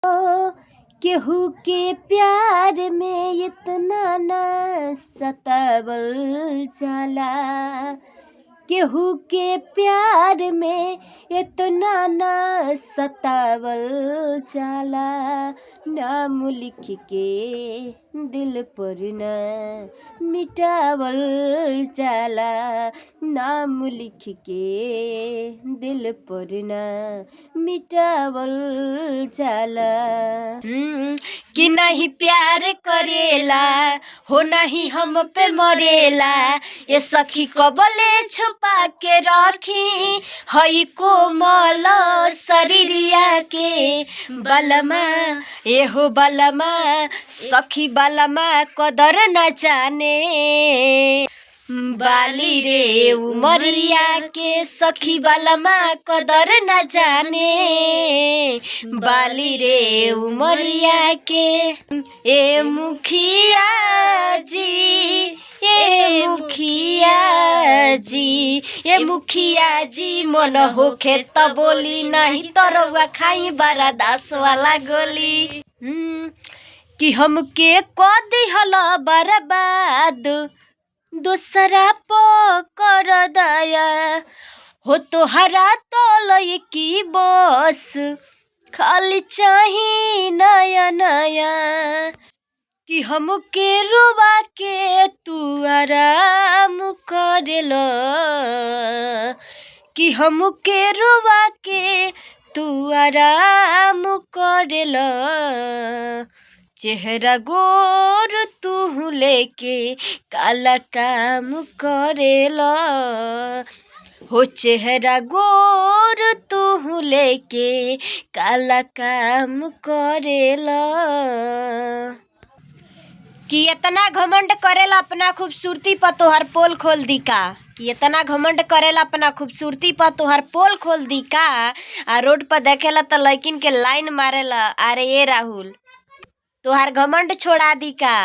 केहू के प्यार में इतना न सतावल जाला। केहू के प्यार में इतना न सतावल जाला। नाम लिख के दिल पर न मिटावल जाला। नाम लिख के दिल पर न मिटावल जाला। कि नहीं प्यार करेला हो नहीं हम पे मरेला। ये सखी कबले छुपा के रखी हई कोमल शरीरिया के बलमा। एहो बलमा सखी बलमा कदर न जाने। बाली रे उमरिया के सखी बलमा कदर न जाने। बाली रे उमरिया के ए मुखिया जी ए मुखिया जी ए मुखिया जी मन होखे त बोली नहीं तरवा खाई बड़ा दास वाला गोली। कि हमके क दिहल बर्बाद दूसरा कर दया हो तोहरा तो की बस खाली चाही नया नया। कि हमके रुबा के तू आराम करेला। कि हमके रुबा के तू आराम करेला। चेहरा गोर तू लेके काला काम करेला। हो चेहरा गोर तू लेके काला काम करेला। कि इतना घमंड करेला अपना खूबसूरती पर तोहर पोल खोल दी का। कि इतना घमंड करेला अपना खूबसूरती पर तोहर पोल खोल दी का। आ रोड पर देखेला त लड़किन के लाइन मारेला। अरे ये राहुल तोहर घमंड छोड़ा दी का।